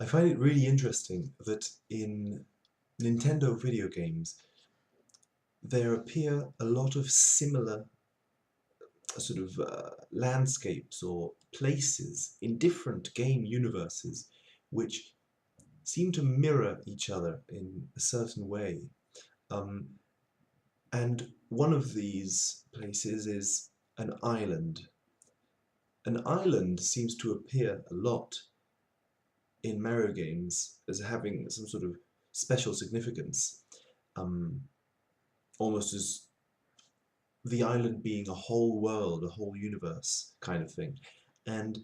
I find it really interesting that in Nintendo video games there appear a lot of similar landscapes or places in different game universes which seem to mirror each other in a certain way. Um, and one of these places is an island. An island seems to appear a lot in Mario games as having some sort of special significance, um, almost as the island being a whole world, a whole universe kind of thing. And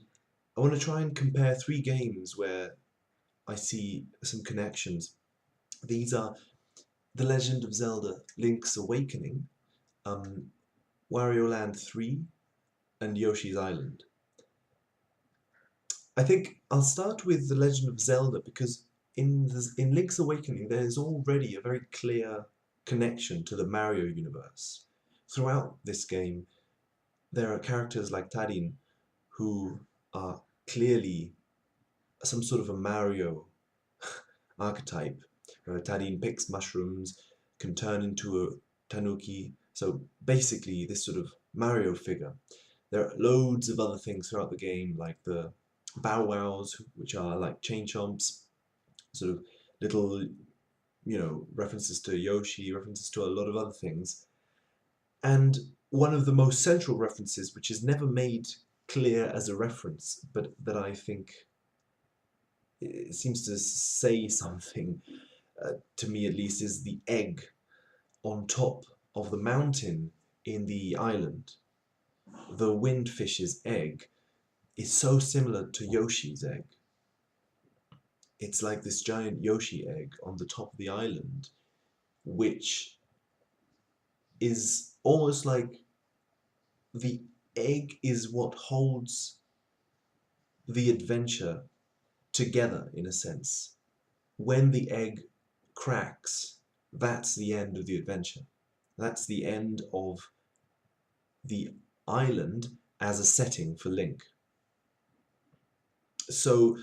I want to try and compare three games where I see some connections. These are The Legend of Zelda Link's Awakening, um, Wario Land 3, and Yoshi's Island. I think I'll start with The Legend of Zelda because in Link's Awakening there's already a very clear connection to the Mario universe. Throughout this game, there are characters like Tarin who are clearly some sort of a Mario archetype. Tarin picks mushrooms, can turn into a tanuki. So basically, this sort of Mario figure. There are loads of other things throughout the game, like the Bow Wows, which are like chain chomps, sort of little, references to Yoshi, references to a lot of other things. And one of the most central references, which is never made clear as a reference, but that I think it seems to say something, to me at least, is the egg on top of the mountain in the island. The windfish's egg is so similar to Yoshi's egg. It's like this giant Yoshi egg on the top of the island, which is almost like the egg is what holds the adventure together in a sense. When the egg cracks, that's the end of the adventure. That's the end of the island as a setting for Link. So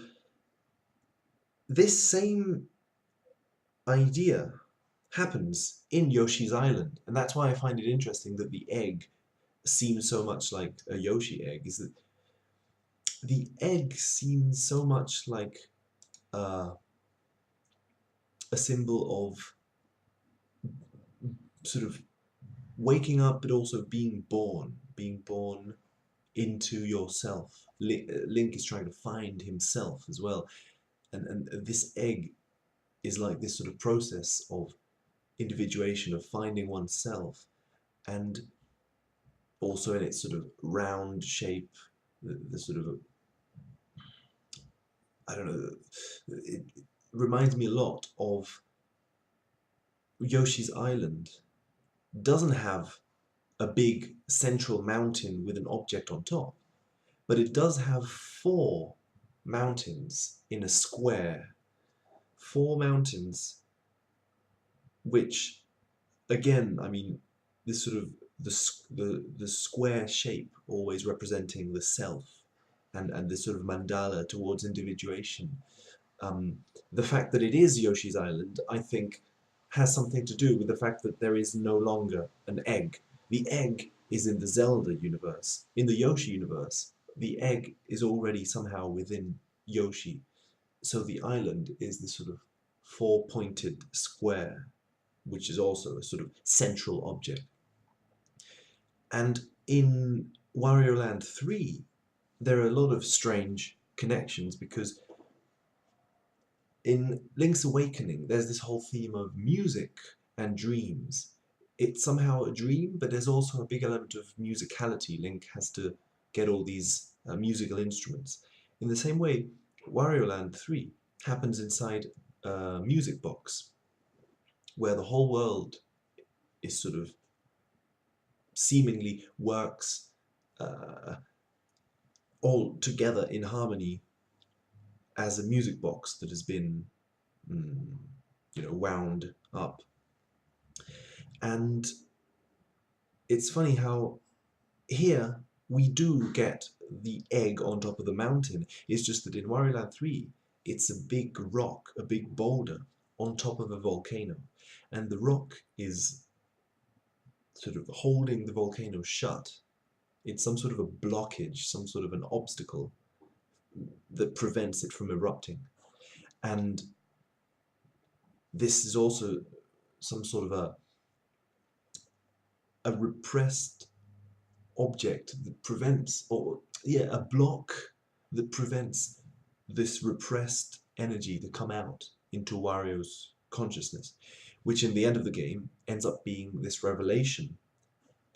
this same idea happens in Yoshi's Island, and that's why I find it interesting that the egg seems so much like a Yoshi egg, is that the egg seems so much like uh, a symbol of sort of waking up but also being born into yourself. Link is trying to find himself as well, and this egg is like this sort of process of individuation, of finding oneself, and also in its sort of round shape, the sort of, I don't know, it reminds me a lot of Yoshi's Island. Doesn't have a big central mountain with an object on top, but it does have four mountains in a square. Four mountains, which, again, I mean, this sort of the square shape always representing the self, and this sort of mandala towards individuation. Um, the fact that it is Yoshi's Island, I think, has something to do with the fact that there is no longer an egg. The egg is in the Zelda universe. In the Yoshi universe, the egg is already somehow within Yoshi. So the island is this sort of four-pointed square, which is also a sort of central object. And in Wario Land 3, there are a lot of strange connections because in Link's Awakening, there's this whole theme of music and dreams. It's somehow a dream, but there's also a big element of musicality. Link has to get all these musical instruments. In the same way, Wario Land 3 happens inside a music box, where the whole world is sort of seemingly works uh, all together in harmony as a music box that has been, mm, wound up. And it's funny how here we do get the egg on top of the mountain. It's just that in Wario Land 3, it's a big rock, a big boulder on top of a volcano, and the rock is sort of holding the volcano shut. It's some sort of a blockage, some sort of an obstacle that prevents it from erupting. And this is also some sort of a repressed object that prevents, or yeah, a block that prevents this repressed energy to come out into Wario's consciousness, which in the end of the game ends up being this revelation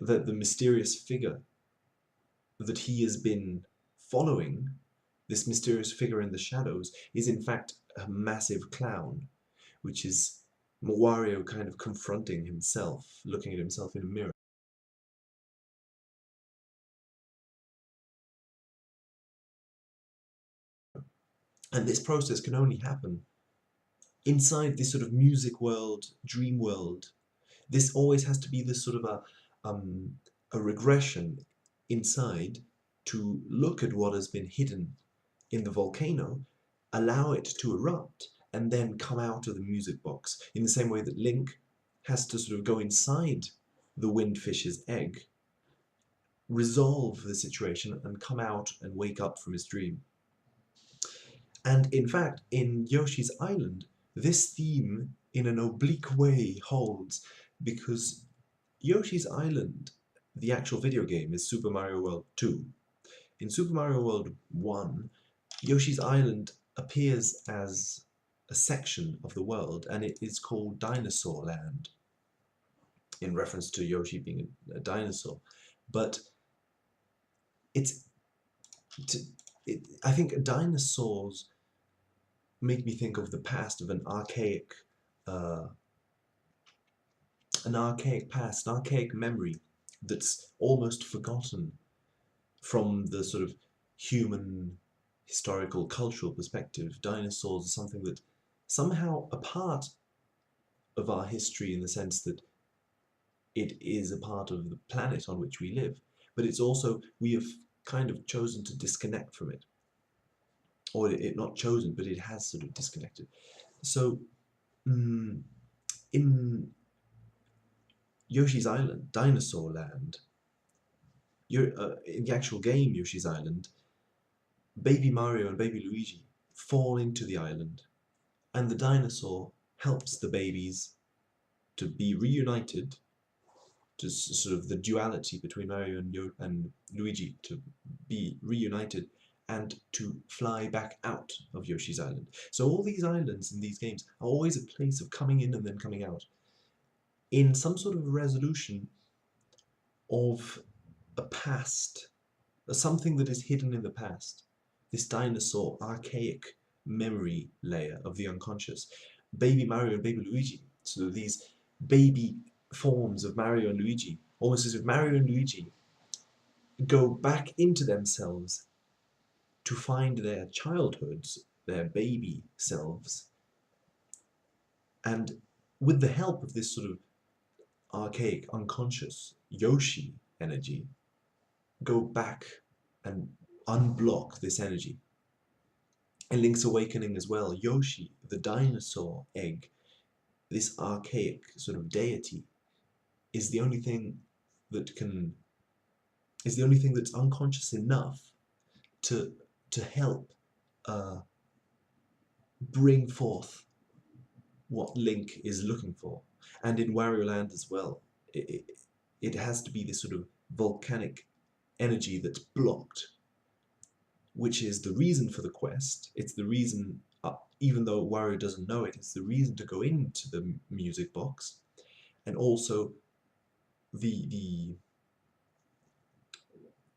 that the mysterious figure that he has been following, this mysterious figure in the shadows, is in fact a massive clown, which is Wario kind of confronting himself, looking at himself in a mirror. And this process can only happen inside this sort of music world, dream world. This always has to be this sort of a regression inside to look at what has been hidden in the volcano, allow it to erupt, and then come out of the music box. In the same way that Link has to sort of go inside the windfish's egg, resolve the situation, and come out and wake up from his dream. And in fact, in Yoshi's Island, this theme in an oblique way holds, because Yoshi's Island, the actual video game, is Super Mario World 2. In Super Mario World 1, Yoshi's Island appears as a section of the world, and it is called Dinosaur Land, in reference to Yoshi being a dinosaur. But it's, I think dinosaurs make me think of the past of uh, an archaic past, an archaic memory that's almost forgotten from the sort of human historical cultural perspective. Dinosaurs are something that somehow a part of our history, in the sense that it is a part of the planet on which we live, but it's also, we have kind of chosen to disconnect from it, or it not chosen, but it has sort of disconnected. So in Yoshi's Island, Dinosaur Land, in the actual game Yoshi's Island, Baby Mario and Baby Luigi fall into the island, and the dinosaur helps the babies to be reunited, to sort of the duality between Mario and Luigi to be reunited, and to fly back out of Yoshi's Island. So all these islands in these games are always a place of coming in and then coming out, in some sort of resolution of a past, something that is hidden in the past, this dinosaur archaic memory layer of the unconscious. Baby Mario and Baby Luigi, so these baby forms of Mario and Luigi, almost as if Mario and Luigi go back into themselves to find their childhoods, their baby selves, and with the help of this sort of archaic, unconscious Yoshi energy, go back and unblock this energy. In Link's Awakening as well, Yoshi, the dinosaur egg, this archaic sort of deity, is the only thing that can, is the only thing that's unconscious enough to help bring forth what Link is looking for. And in Wario Land as well, it has to be this sort of volcanic energy that's blocked, which is the reason for the quest. It's the reason, even though Wario doesn't know it, it's the reason to go into the music box. And also the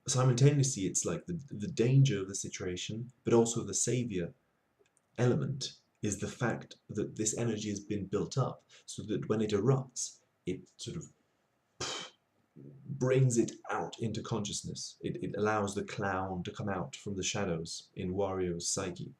simultaneously, it's like the danger of the situation, but also the savior element is the fact that this energy has been built up, so that when it erupts, it sort of brings it out into consciousness. It allows the clown to come out from the shadows in Wario's psyche.